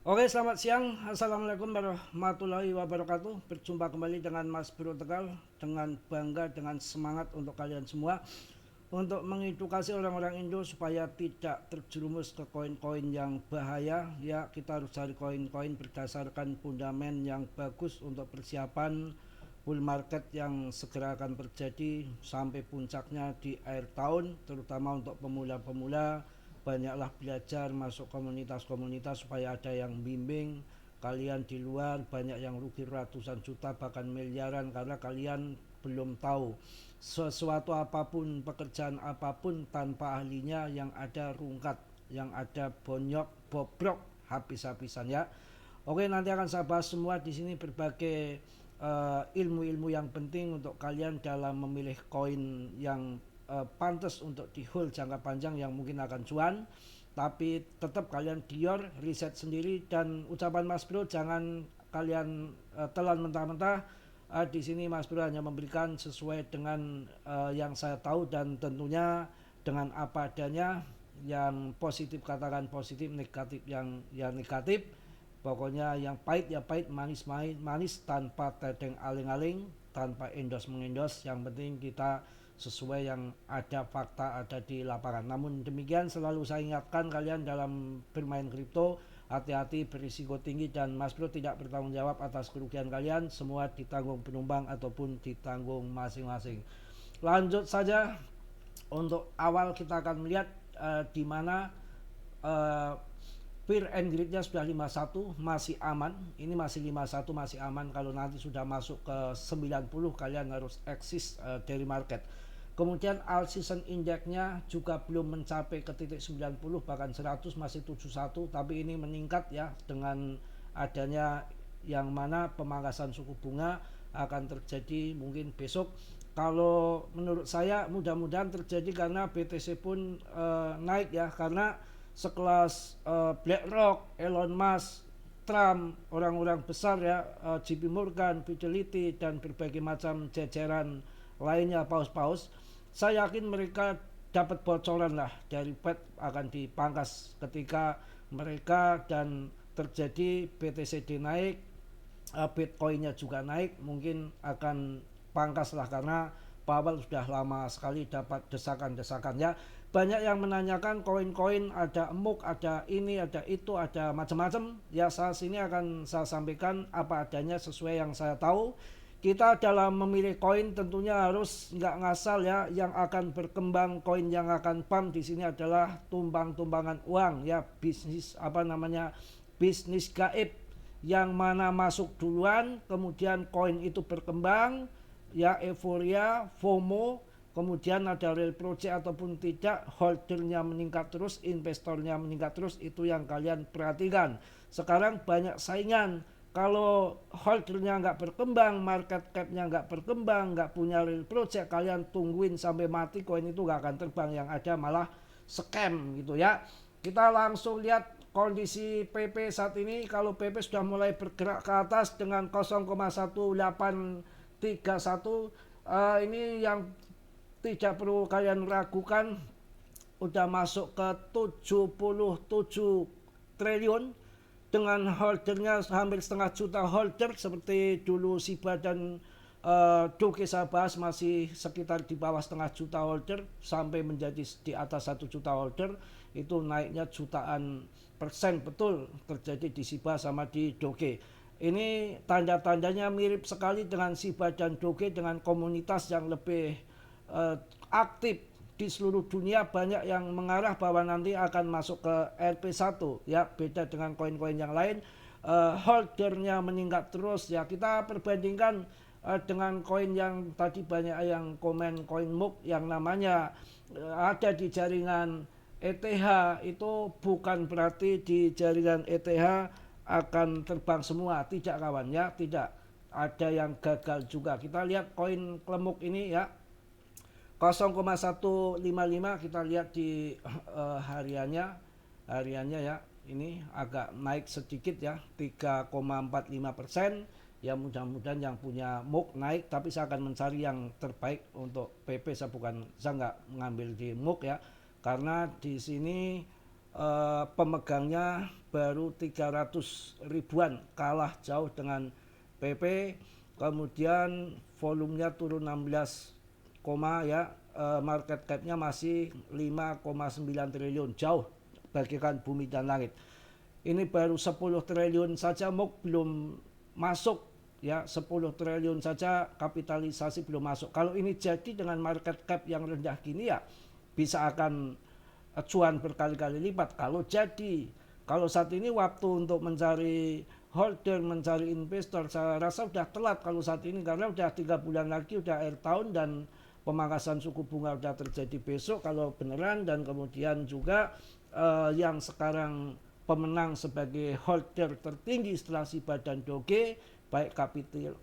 Oke, selamat siang. Assalamualaikum warahmatullahi wabarakatuh. Berjumpa kembali dengan Mas Bro Tegal dengan bangga, dengan semangat untuk kalian semua untuk mengedukasi orang-orang Indo supaya tidak terjerumus ke koin-koin yang bahaya. Ya, kita harus cari koin-koin berdasarkan fundament yang bagus untuk persiapan bull market yang segera akan terjadi sampai puncaknya di akhir tahun, terutama untuk pemula-pemula. Banyaklah belajar masuk komunitas-komunitas supaya ada yang bimbing kalian di luar. Banyak yang rugi ratusan juta bahkan miliaran karena kalian belum tahu sesuatu apapun, pekerjaan apapun tanpa ahlinya yang ada rungkat, yang ada bonyok bobrok habis-habisan ya. Oke, nanti akan saya bahas semua di sini berbagai ilmu-ilmu yang penting untuk kalian dalam memilih koin yang pantas untuk di hold jangka panjang yang mungkin akan cuan. Tapi tetap kalian dior riset sendiri, dan ucapan Mas Bro jangan kalian telan mentah-mentah. Di sini Mas Bro hanya memberikan sesuai dengan yang saya tahu dan tentunya dengan apa adanya. Yang positif katakan positif, negatif yang ya negatif. Pokoknya yang pahit ya pahit, manis manis, tanpa tedeng aling-aling, tanpa endos mengendos. Yang penting kita sesuai yang ada fakta ada di lapangan. Namun demikian selalu saya ingatkan kalian dalam bermain kripto, hati-hati, berisiko tinggi, dan Mas Bro tidak bertanggung jawab atas kerugian kalian. Semua ditanggung penumpang ataupun ditanggung masing-masing. Lanjut saja, untuk awal kita akan melihat di mana uh, Fear and greed-nya sudah 51, masih aman. Ini masih 51, masih aman. Kalau nanti sudah masuk ke 90, kalian harus exit dari market. Kemudian all season index-nya juga belum mencapai ke titik 90, bahkan 100, masih 71, tapi ini meningkat ya dengan adanya yang mana pemangkasan suku bunga akan terjadi mungkin besok. Kalau menurut saya mudah-mudahan terjadi karena BTC pun naik ya, karena sekelas BlackRock, Elon Musk, Trump, orang-orang besar ya, JP Morgan, Fidelity, dan berbagai macam jajaran lainnya, paus-paus, saya yakin mereka dapat bocoran lah dari Fed akan dipangkas ketika mereka dan terjadi BTCD naik, Bitcoinnya juga naik, mungkin akan pangkas lah karena Powell sudah lama sekali dapat desakan-desakan ya. Banyak yang menanyakan koin-koin, ada emuk, ada ini, ada itu, ada macam-macam. Ya, saya sini akan saya sampaikan apa adanya sesuai yang saya tahu. Kita dalam memilih koin tentunya harus nggak ngasal ya. Yang akan berkembang, koin yang akan pump di sini adalah tumbang-tumbangan uang ya, bisnis apa namanya, bisnis gaib, yang mana masuk duluan, kemudian koin itu berkembang ya, euforia, FOMO, kemudian ada real project ataupun tidak, holdernya meningkat terus, investornya meningkat terus. Itu yang kalian perhatikan. Sekarang banyak saingan. Kalau holdernya nggak berkembang, market capnya nggak berkembang, nggak punya real project, kalian tungguin sampai mati, koin itu nggak akan terbang. Yang ada malah scam gitu ya. Kita langsung lihat kondisi PP saat ini. Kalau PP sudah mulai bergerak ke atas dengan 0,1831, ini yang tidak perlu kalian ragukan, udah masuk ke 77 triliun dengan holdernya hampir setengah juta holder. Seperti dulu Shiba dan Doge saya bahas masih sekitar di bawah setengah juta holder sampai menjadi di atas 1 juta holder. Itu naiknya jutaan persen betul terjadi di Shiba sama di Doge. Ini tanda-tandanya mirip sekali dengan Shiba dan Doge, dengan komunitas yang lebih aktif di seluruh dunia. Banyak yang mengarah bahwa nanti akan masuk ke RP1 ya, beda dengan koin-koin yang lain. Holdernya meningkat terus ya. Kita perbandingkan dengan koin yang tadi banyak yang komen, koin MOOC yang namanya ada di jaringan ETH, itu bukan berarti di jaringan ETH akan terbang semua, tidak kawan ya, tidak. Ada yang gagal juga. Kita lihat koin klemuk ini ya, 0,155. Kita lihat di hariannya ya, ini agak naik sedikit ya, 3,45%. Ya, mudah-mudahan yang punya MOOC naik, tapi saya akan mencari yang terbaik untuk PP. Saya nggak mengambil di MOOC ya, karena di sini pemegangnya baru 300 ribuan, kalah jauh dengan PP. Kemudian volumenya turun 16, ya, market capnya masih 5,9 triliun, jauh bagaikan bumi dan langit. Ini baru 10 triliun saja MOK belum masuk, ya, 10 triliun saja kapitalisasi belum masuk. Kalau ini jadi dengan market cap yang rendah gini, ya bisa akan cuan berkali-kali lipat kalau jadi. Kalau saat ini waktu untuk mencari holder, mencari investor, saya rasa udah telat kalau saat ini, karena udah 3 bulan lagi udah akhir tahun dan pemangkasan suku bunga udah terjadi besok kalau beneran. Dan kemudian juga yang sekarang pemenang sebagai holder tertinggi setelah si Badan Doge, baik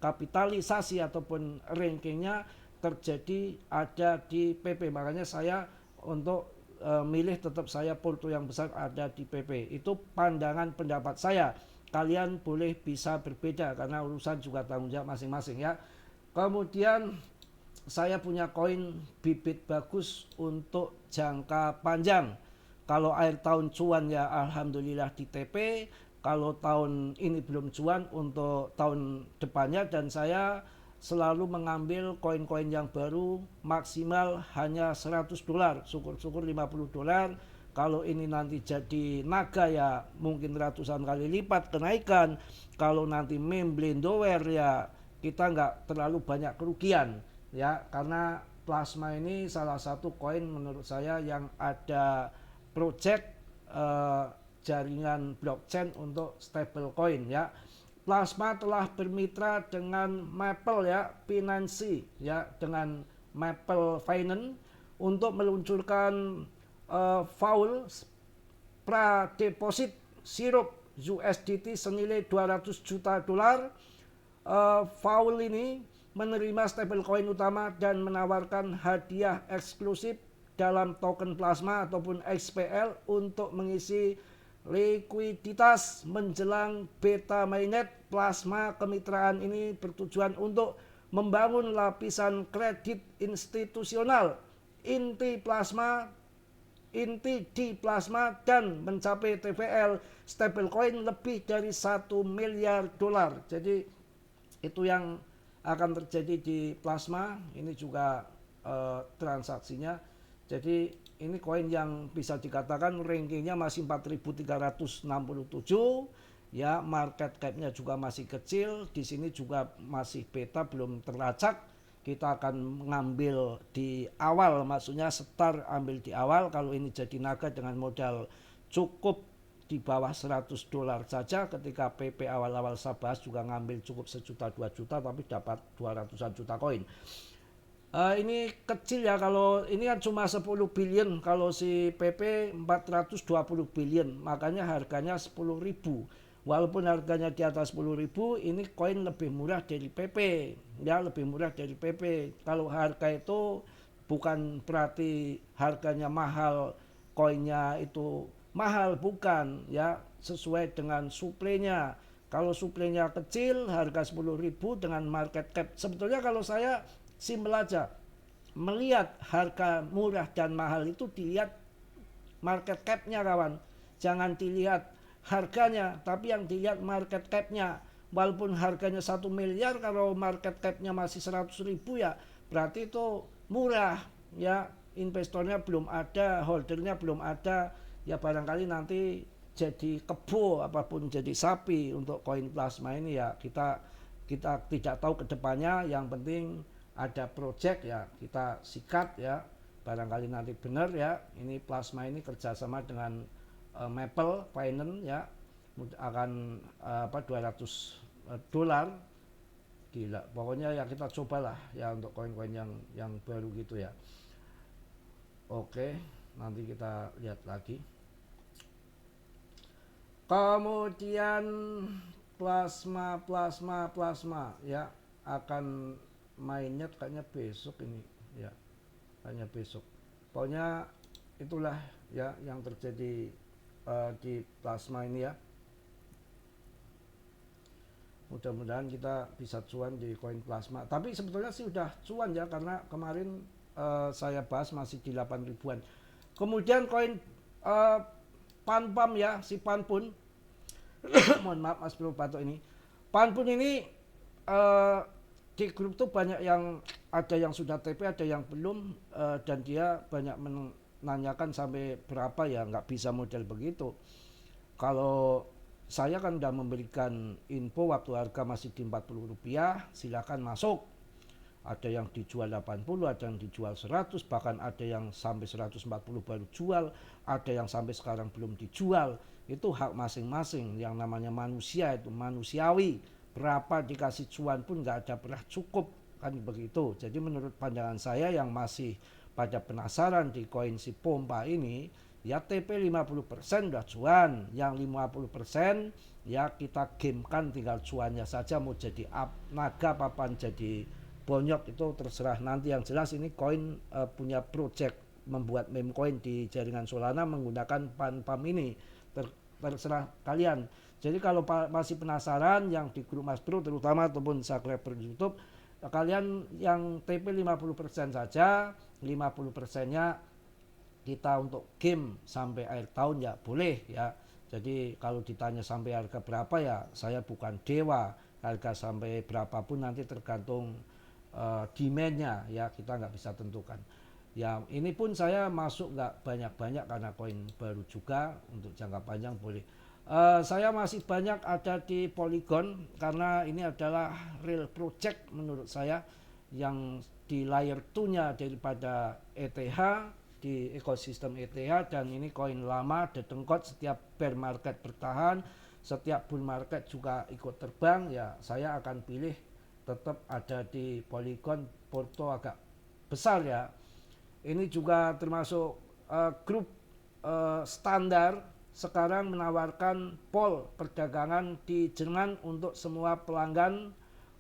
kapitalisasi ataupun rankingnya terjadi ada di PP. Makanya saya untuk milih tetap saya porto yang besar ada di PP. Itu pandangan pendapat saya. Kalian boleh bisa berbeda karena urusan juga tanggung jawab masing-masing, ya. Kemudian saya punya koin bibit bagus untuk jangka panjang. Kalau akhir tahun cuan, ya alhamdulillah di TP. Kalau tahun ini belum cuan, untuk tahun depannya. Dan saya selalu mengambil koin-koin yang baru maksimal hanya $100, syukur-syukur $50. Kalau ini nanti jadi naga, ya mungkin ratusan kali lipat kenaikan. Kalau nanti meme Blendoware, ya kita nggak terlalu banyak kerugian, ya, karena plasma ini salah satu koin menurut saya yang ada project jaringan blockchain untuk stable coin, ya. Plasma telah bermitra dengan Maple, ya, Finance, ya, dengan Maple Finance untuk meluncurkan Foul pra-deposit sirup USDT senilai $200 juta. Foul ini menerima stablecoin utama dan menawarkan hadiah eksklusif dalam token plasma ataupun XPL untuk mengisi likuiditas menjelang beta mainnet. Plasma kemitraan ini bertujuan untuk membangun lapisan kredit institusional inti di plasma dan mencapai TVL stablecoin lebih dari $1 miliar. Jadi itu yang akan terjadi di plasma. Ini juga transaksinya. Jadi ini koin yang bisa dikatakan rankingnya masih 4.367, ya, market capnya juga masih kecil. Di sini juga masih beta, belum terlacak. Kita akan mengambil di awal, maksudnya start ambil di awal. Kalau ini jadi naga dengan modal cukup di bawah $100 saja. Ketika PP awal-awal saya bahas juga ngambil cukup 1 juta 2 juta, tapi dapat 200-an juta koin. Ini kecil, ya, kalau ini kan cuma 10 billion, kalau si PP 420 billion, makanya harganya 10.000. Walaupun harganya di atas 10.000, ini koin lebih murah dari PP, ya, lebih murah dari PP. Kalau harga itu bukan berarti harganya mahal, koinnya itu mahal, bukan, ya, sesuai dengan suplainya. Kalau suplainya kecil, harga 10.000 dengan market cap. Sebetulnya kalau saya simpel aja, melihat harga murah dan mahal itu dilihat market capnya, kawan. Jangan dilihat harganya, tapi yang dilihat market capnya. Walaupun harganya 1 miliar, kalau market capnya masih 100.000, ya berarti itu murah, ya. Investornya belum ada, holdernya belum ada, ya barangkali nanti jadi kebo apapun jadi sapi untuk koin plasma ini, ya kita tidak tahu kedepannya. Yang penting ada project, ya kita sikat, ya, barangkali nanti benar, ya. Ini plasma ini kerjasama dengan Maple Finance, ya, akan $200. Gila, pokoknya ya kita cobalah, ya, untuk koin-koin yang baru gitu, ya. Oke, nanti kita lihat lagi. Kemudian plasma, ya, akan mainnya kayaknya besok ini, ya, kayaknya besok. Pokoknya itulah, ya, yang terjadi di plasma ini, ya. Mudah-mudahan kita bisa cuan di koin plasma. Tapi sebetulnya sih udah cuan, ya, karena kemarin saya bahas masih di 8 ribuan. Kemudian koin Panpam ya, si Panpun. Mohon maaf Mas Bro batuk ini. Panpun ini di grup tuh banyak yang ada yang sudah TP, ada yang belum, dan dia banyak menanyakan sampai berapa ya, nggak bisa model begitu. Kalau saya kan udah memberikan info waktu harga masih di Rp40, silakan masuk. Ada yang dijual 80, ada yang dijual 100, bahkan ada yang sampai 140 baru jual, ada yang sampai sekarang belum dijual. Itu hak masing-masing, yang namanya manusia itu manusiawi. Berapa dikasih cuan pun nggak ada pernah cukup, kan begitu. Jadi menurut pandangan saya yang masih pada penasaran di koin si pompa ini, ya TP 50% udah cuan, yang 50% ya kita gamekan tinggal cuannya saja, mau jadi naga papan jadi bonyok itu terserah. Nanti yang jelas ini koin punya project membuat meme coin di jaringan Solana menggunakan Panpam ini, terserah kalian. Jadi kalau masih penasaran yang di grup Mas Bro terutama ataupun subscriber YouTube, kalian yang TP 50% saja, 50%-nya kita untuk game sampai akhir tahun ya boleh ya. Jadi kalau ditanya sampai harga berapa ya, saya bukan dewa. Harga sampai berapapun nanti tergantung demand-nya ya, kita nggak bisa tentukan. Ya ini pun saya masuk nggak banyak-banyak karena koin baru juga, untuk jangka panjang boleh. Saya masih banyak ada di Polygon karena ini adalah real project menurut saya, yang di layer 2-nya daripada ETH, di ekosistem ETH, dan ini koin lama dedengkot, setiap bear market bertahan, setiap bull market juga ikut terbang, ya saya akan pilih tetap ada di Polygon. Porto agak besar ya. Ini juga termasuk grup standar sekarang menawarkan pol perdagangan di Jerman untuk semua pelanggan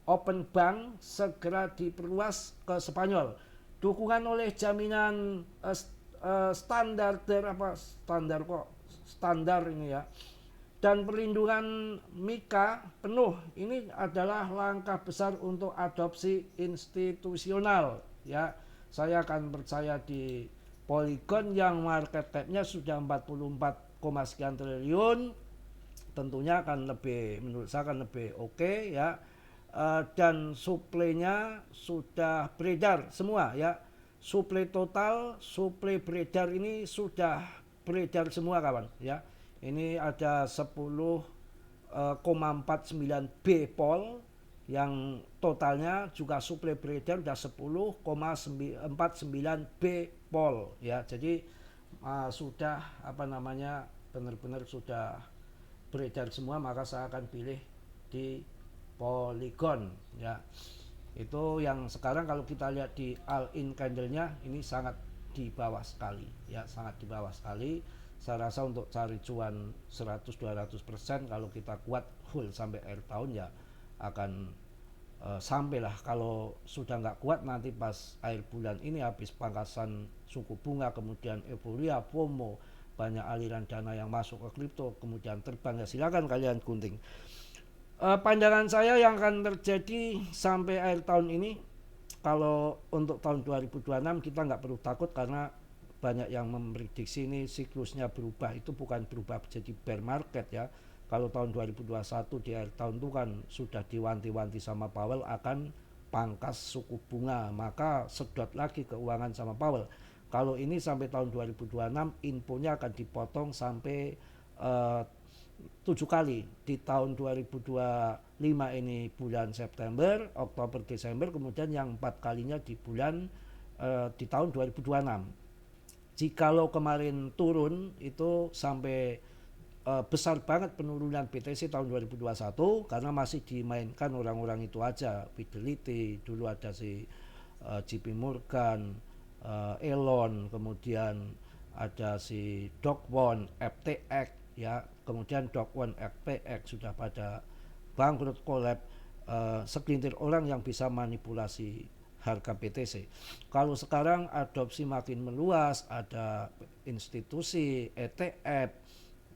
open bank, segera diperluas ke Spanyol. Dukungan oleh jaminan standar ini ya, dan perlindungan MiCA penuh. Ini adalah langkah besar untuk adopsi institusional ya. Saya akan percaya di Polygon yang market cap-nya sudah 44, sekian triliun. Tentunya akan lebih, menurut saya akan lebih oke ya. Dan suplainya sudah beredar semua ya. Suplai total, suplai beredar ini sudah beredar semua kawan ya. Ini ada 10,49 B pol, yang totalnya juga suplai beredar sudah 10,49 B pol ya. Jadi sudah benar-benar sudah beredar semua, maka saya akan pilih di Polygon ya. Itu yang sekarang kalau kita lihat di all-in candle-nya ini sangat di bawah sekali ya, sangat di bawah sekali. Saya rasa untuk cari cuan 100-200% kalau kita kuat full sampai akhir tahun ya akan sampailah. Kalau sudah nggak kuat nanti pas akhir bulan ini habis pangkasan suku bunga, kemudian euforia, FOMO, banyak aliran dana yang masuk ke kripto, kemudian terbang ya, silakan kalian gunting. Pandangan saya yang akan terjadi sampai akhir tahun ini, kalau untuk tahun 2026 kita nggak perlu takut karena banyak yang memprediksi ini siklusnya berubah. Itu bukan berubah jadi bear market ya. Kalau tahun 2021 di akhir tahun itu kan sudah diwanti-wanti sama Powell akan pangkas suku bunga, maka sedot lagi keuangan sama Powell. Kalau ini sampai tahun 2026 infonya akan dipotong sampai 7 kali. Di tahun 2025 ini bulan September, Oktober, Desember, kemudian yang 4 kalinya di bulan di tahun 2026. Jikalau kemarin turun itu sampai besar banget penurunan BTC tahun 2021 karena masih dimainkan orang-orang itu aja. Fidelity, dulu ada si JP Morgan, Elon, kemudian ada si Do Kwon, FTX ya, kemudian Do Kwon, FTX sudah pada bangkrut, collapse. Segelintir orang yang bisa manipulasi harga BTC. Kalau sekarang adopsi makin meluas, ada institusi, ETF,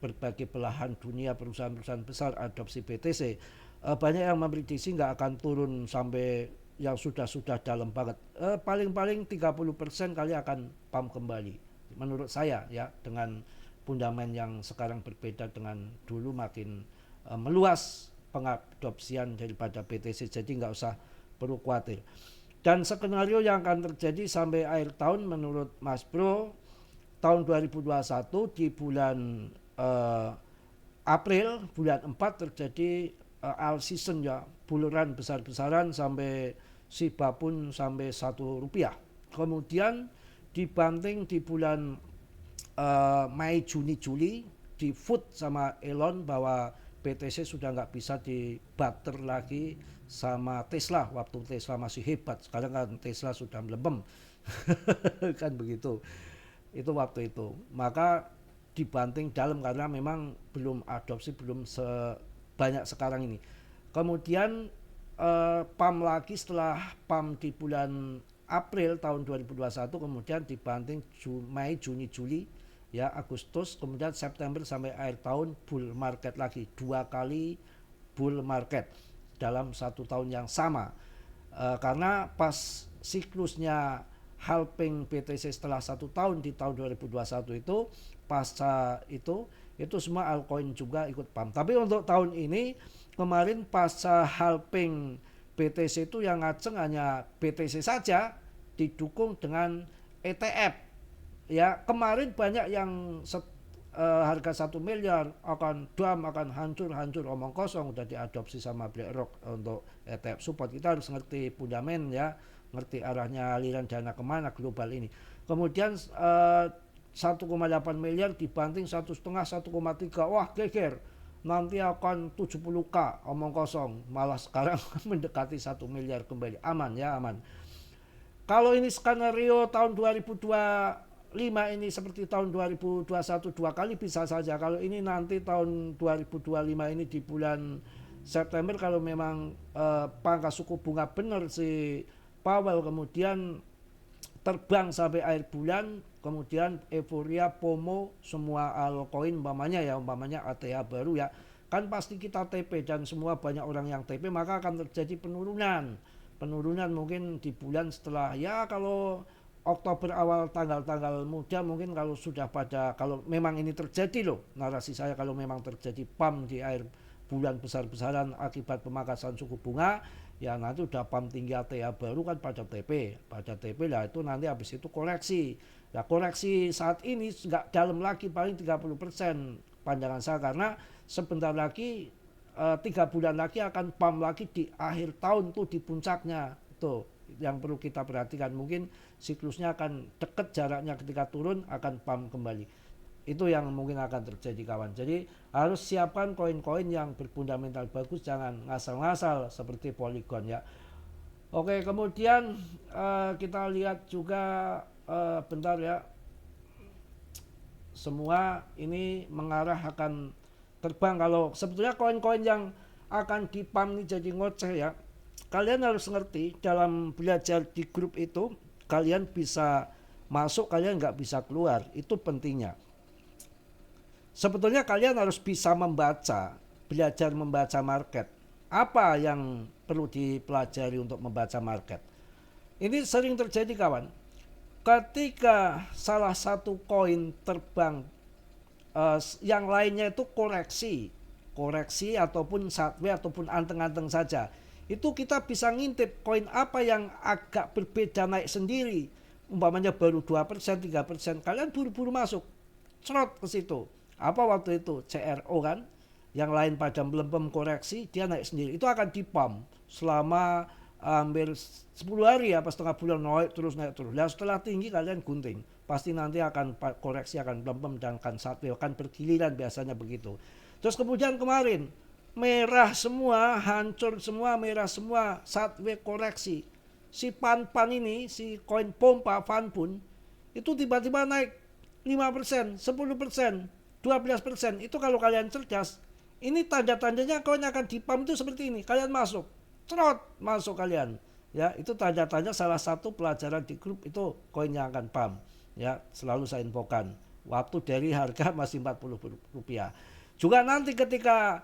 berbagai belahan dunia, perusahaan-perusahaan besar adopsi BTC. Banyak yang memprediksi nggak akan turun sampai yang sudah dalam banget. Paling-paling 30% kali akan pump kembali. Menurut saya ya, dengan fundament yang sekarang berbeda dengan dulu, makin meluas pengadopsian daripada BTC, jadi nggak usah perlu khawatir. Dan skenario yang akan terjadi sampai akhir tahun menurut Mas Bro, tahun 2021 di bulan April, bulan 4 terjadi all season ya, buluran besar-besaran sampai Shiba pun sampai Rp1. Kemudian dibanting di bulan Mei, Juni, Juli di food sama Elon bahwa BTC sudah nggak bisa dibater lagi sama Tesla waktu Tesla masih hebat. Sekarang kan Tesla sudah melempem kan begitu. Itu waktu itu. Maka dibanting dalam karena memang belum adopsi, belum sebanyak sekarang ini. Kemudian pump lagi setelah pump di bulan April tahun 2021, kemudian dibanting Mei, Juni, Juli, ya Agustus, kemudian September sampai akhir tahun bull market lagi, 2 kali bull market dalam 1 tahun yang sama. Karena pas siklusnya halving BTC setelah 1 tahun di tahun 2021 itu, pasca itu semua altcoin juga ikut pump. Tapi untuk tahun ini kemarin pasca halving BTC itu yang ngaceng hanya BTC saja, didukung dengan ETF. Ya, kemarin banyak yang harga 1 miliar akan hancur omong kosong, udah diadopsi sama BlackRock untuk ETF support. Kita harus ngerti fundament ya, ngerti arahnya aliran dana kemana global ini. Kemudian 1,8 miliar dibanting 1,5, 1,3, wah geger, nanti akan 70k omong kosong, malah sekarang mendekati 1 miliar kembali. Aman ya, aman. Kalau ini skenario tahun 2025 ini seperti tahun 2021 2 kali bisa saja. Kalau ini nanti tahun 2025 ini di bulan September, kalau memang pangkas suku bunga benar si Powell, kemudian terbang sampai akhir bulan, kemudian euforia FOMO semua altcoin umpamanya ATH baru ya, kan pasti kita TP dan semua banyak orang yang TP, maka akan terjadi penurunan mungkin di bulan setelah, ya kalau Oktober awal tanggal-tanggal muda mungkin, kalau sudah kalau memang ini terjadi loh, narasi saya, kalau memang terjadi pump di akhir bulan besar-besaran akibat pemangkasan suku bunga, ya nanti udah pump tinggi ATH baru kan pada TP lah, itu nanti habis itu koreksi. Ya koreksi saat ini nggak dalam lagi, paling 30% pandangan saya, karena sebentar lagi 3 bulan lagi akan pump lagi di akhir tahun tuh, di puncaknya tuh yang perlu kita perhatikan. Mungkin siklusnya akan deket jaraknya, ketika turun akan pump kembali. Itu yang mungkin akan terjadi kawan. Jadi harus siapkan koin-koin yang berfundamental bagus, jangan ngasal-ngasal seperti Polygon ya. Oke, kemudian kita lihat juga bentar ya. Semua ini mengarah akan terbang. Kalau sebetulnya koin-koin yang akan dipump ini jadi ngoceh ya. Kalian harus ngerti, dalam belajar di grup itu kalian bisa masuk, kalian nggak bisa keluar. Itu pentingnya. Sebetulnya kalian harus bisa belajar membaca market. Apa yang perlu dipelajari untuk membaca market? Ini sering terjadi kawan. Ketika salah satu koin terbang, yang lainnya itu koreksi ataupun sideways ataupun anteng-anteng saja. Itu kita bisa ngintip koin apa yang agak berbeda naik sendiri. Umpamanya baru 2%, 3%, kalian buru-buru masuk. Cerot ke situ. Apa waktu itu? CRO kan? Yang lain pada melempem koreksi, dia naik sendiri. Itu akan dipump selama hampir 10 hari ya, pas setengah bulan naik terus. Nah, setelah tinggi kalian gunting. Pasti nanti akan koreksi, akan melempem dan akan sideways, akan bergiliran biasanya begitu. Terus kemudian kemarin merah semua, hancur semua, merah semua, sideways koreksi. Si pan ini, si koin pompa Fanpun, itu tiba-tiba naik 5%, 10%, 12%. Itu kalau kalian cerdas, ini tanda-tandanya koin akan dipump itu seperti ini. Kalian masuk, cerot, masuk kalian. Ya, itu tanda-tanda salah satu pelajaran di grup itu koin yang akan pump. Ya, selalu saya infokan. Waktu dari harga masih Rp40. Juga nanti ketika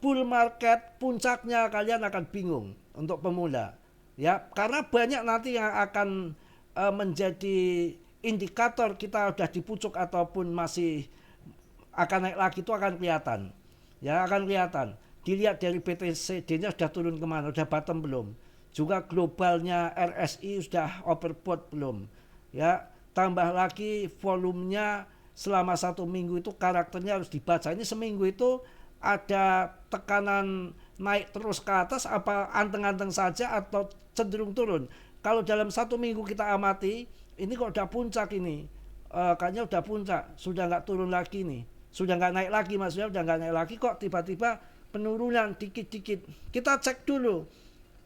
bull market puncaknya, kalian akan bingung untuk pemula ya, karena banyak nanti yang akan menjadi indikator kita udah di pucuk ataupun masih akan naik lagi itu akan kelihatan. Ya akan kelihatan. Dilihat dari BTCD-nya sudah turun kemana, sudah bottom belum. Juga globalnya RSI sudah overbought belum. Ya, tambah lagi volumenya selama 1 minggu itu karakternya harus dibaca. Ini seminggu itu ada tekanan naik terus ke atas apa anteng-anteng saja atau cenderung turun. Kalau dalam 1 minggu kita amati, ini kok udah puncak ini, kayaknya udah puncak, sudah nggak turun lagi nih, sudah nggak naik lagi, maksudnya udah nggak naik lagi kok tiba-tiba penurunan dikit-dikit. Kita cek dulu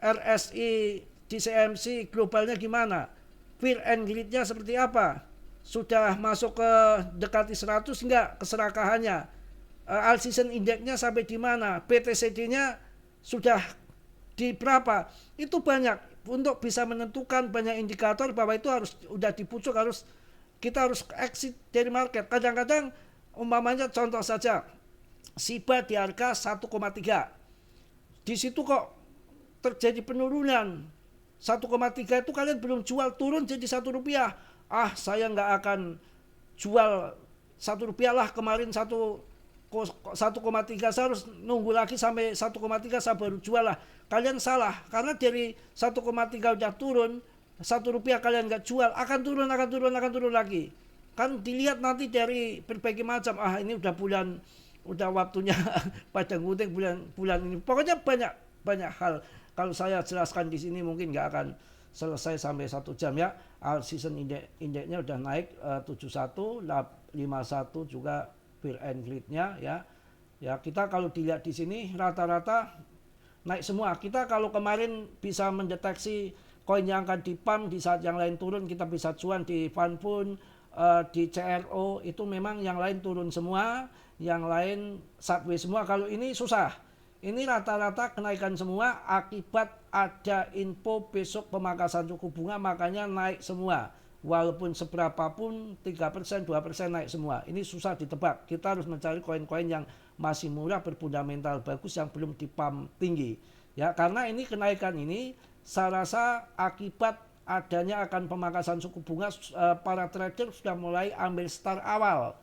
RSI, DCMC globalnya gimana, fear and greed-nya seperti apa, sudah masuk ke dekati 100 enggak keserakahannya, all season index-nya sampai di mana, BTCD-nya sudah di berapa. Itu banyak untuk bisa menentukan, banyak indikator bahwa itu harus udah dipucuk, kita harus exit dari market. Kadang-kadang umpamanya contoh saja SIBA di harga 1,3, di situ kok terjadi penurunan 1,3 itu kalian belum jual, turun jadi Rp1, saya nggak akan jual Rp1 lah, kemarin 1,3 saya harus nunggu lagi sampai 1,3 saya baru jual lah. Kalian salah, karena dari 1,3 udah turun Rp1 kalian nggak jual, akan turun lagi. Kan dilihat nanti dari berbagai macam, ini udah waktunya pada gunting bulan ini. Pokoknya banyak hal. Kalau saya jelaskan di sini mungkin nggak akan selesai sampai 1 jam ya. All season index-nya udah naik 71, 51 juga fear and greed-nya ya. Ya, kita kalau dilihat di sini rata-rata naik semua. Kita kalau kemarin bisa mendeteksi koin yang akan dipump di saat yang lain turun, kita bisa cuan di Fanpun, di CRO, itu memang yang lain turun semua, yang lain sideways semua. Kalau ini susah. Ini rata-rata kenaikan semua akibat ada info besok pemangkasan suku bunga, makanya naik semua. Walaupun seberapapun 3%, 2% naik semua. Ini susah ditebak. Kita harus mencari koin-koin yang masih murah, berfundamental bagus, yang belum dipump tinggi. Ya, karena ini kenaikan ini saya rasa akibat adanya akan pemangkasan suku bunga, para trader sudah mulai ambil start awal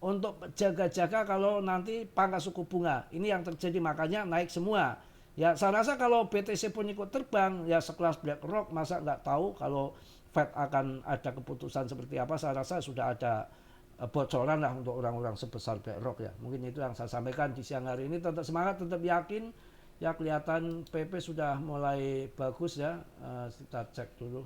untuk jaga-jaga kalau nanti pangkas suku bunga. Ini yang terjadi, makanya naik semua. Ya, saya rasa kalau BTC pun ikut terbang, ya sekelas BlackRock, masa nggak tahu kalau Fed akan ada keputusan seperti apa. Saya rasa sudah ada bocoran lah untuk orang-orang sebesar BlackRock ya. Mungkin itu yang saya sampaikan di siang hari ini. Tetap semangat, tetap yakin. Ya, kelihatan PP sudah mulai bagus ya. Kita cek dulu.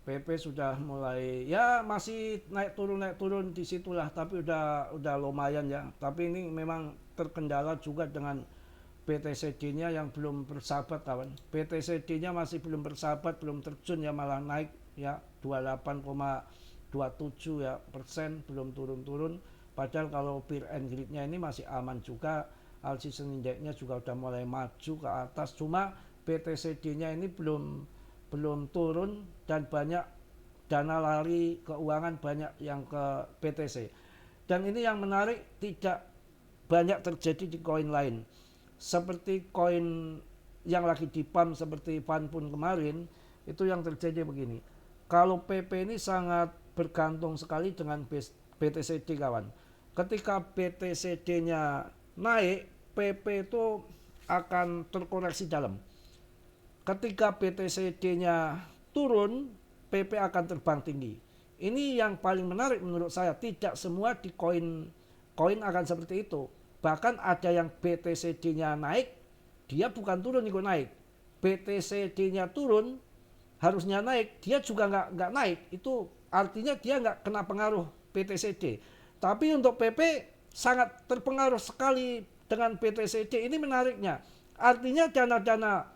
PP sudah mulai ya masih naik turun disitulah, tapi udah lumayan ya. Tapi ini memang terkendala juga dengan BTCD-nya yang belum bersahabat kawan. BTCD-nya masih belum bersahabat, belum terjun ya, malah naik ya 28,27 ya persen, belum turun-turun. Padahal kalau fear and greed-nya ini masih aman juga, all season index-nya juga udah mulai maju ke atas. Cuma BTCD-nya ini belum turun dan banyak dana lari keuangan banyak yang ke BTC. Dan ini yang menarik, tidak banyak terjadi di koin lain. Seperti koin yang lagi dipump seperti Fanpun kemarin, itu yang terjadi begini. Kalau PP ini sangat bergantung sekali dengan BTCD kawan. Ketika BTCD-nya naik, PP itu akan terkoreksi dalam. Ketika BTCD-nya turun, PP akan terbang tinggi. Ini yang paling menarik menurut saya. Tidak semua di koin akan seperti itu. Bahkan ada yang BTCD-nya naik, dia bukan turun ikut naik. BTCD-nya turun, harusnya naik, dia juga nggak naik. Itu artinya dia nggak kena pengaruh BTCD. Tapi untuk PP sangat terpengaruh sekali dengan BTCD. Ini menariknya. Artinya dana-dana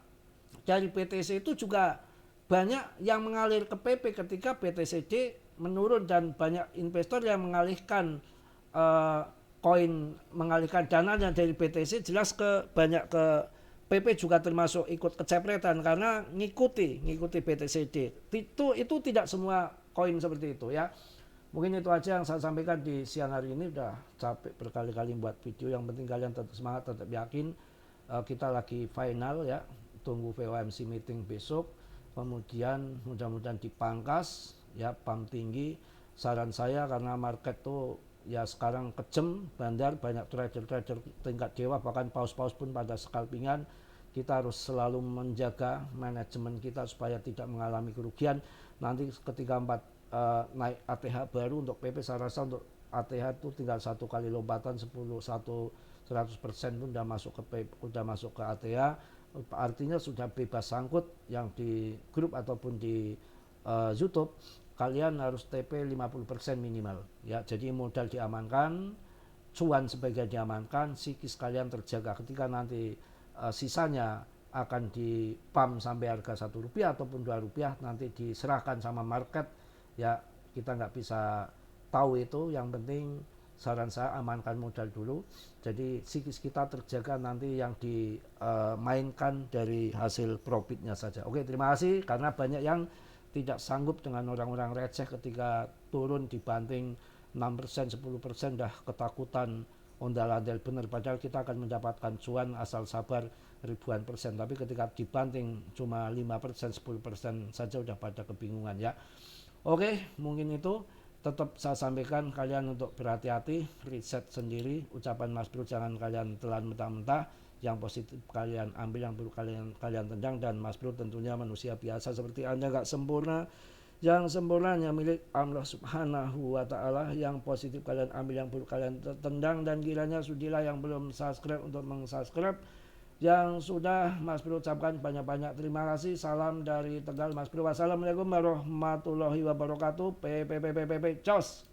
dari BTC itu juga banyak yang mengalir ke PP ketika BTCD menurun, dan banyak investor yang mengalihkan mengalihkan dananya dari BTC jelas banyak ke PP, juga termasuk ikut kecepretan karena ngikuti BTCD. Itu tidak semua koin seperti itu ya. Mungkin itu aja yang saya sampaikan di siang hari ini. Udah capek berkali-kali buat video. Yang penting kalian tetap semangat, tetap yakin. Kita lagi final ya. Tunggu FOMC meeting besok. kemudian mudah-mudahan dipangkas ya, pam tinggi. Saran saya karena market tuh ya sekarang kejem, bandar, banyak trader-trader tingkat dewa, bahkan paus-paus pun pada scalpingan. Kita harus selalu menjaga manajemen kita supaya tidak mengalami kerugian. Nanti ketika naik ATH baru untuk PP, saya rasa untuk ATH itu tinggal satu kali lompatan 100% pun udah masuk ke ATH. Artinya sudah bebas sangkut. Yang di grup ataupun di YouTube, kalian harus TP 50% minimal ya. Jadi modal diamankan, cuan sebagian diamankan, psikis kalian terjaga. Ketika nanti sisanya akan di pump sampai harga Rp1 ataupun Rp2, nanti diserahkan sama market ya, kita nggak bisa tahu itu. Yang penting saran saya amankan modal dulu, jadi psikis kita terjaga, nanti yang dimainkan dari hasil profitnya saja. Oke, terima kasih. Karena banyak yang tidak sanggup dengan orang-orang receh ketika turun dibanting 6%, 10% dah ketakutan ondal-ondal bener, padahal kita akan mendapatkan cuan asal sabar ribuan persen. Tapi ketika dibanting cuma 5%, 10% saja udah pada kebingungan ya. Oke, mungkin itu. Tetap saya sampaikan kalian untuk berhati-hati, riset sendiri. Ucapan Mas Bro jangan kalian telan mentah-mentah. Yang positif kalian ambil, yang buruk kalian tendang. Dan Mas Bro tentunya manusia biasa seperti Anda, gak sempurna. Yang sempurna hanya milik Allah Subhanahu wa Ta'ala. Yang positif kalian ambil, yang buruk kalian tendang. Dan kiranya sudilah yang belum subscribe untuk meng-subscribe. Yang sudah, Mas Bro ucapkan banyak-banyak terima kasih. Salam dari Tegal, Mas Bro. Wassalamualaikum warahmatullahi wabarakatuh. Cos.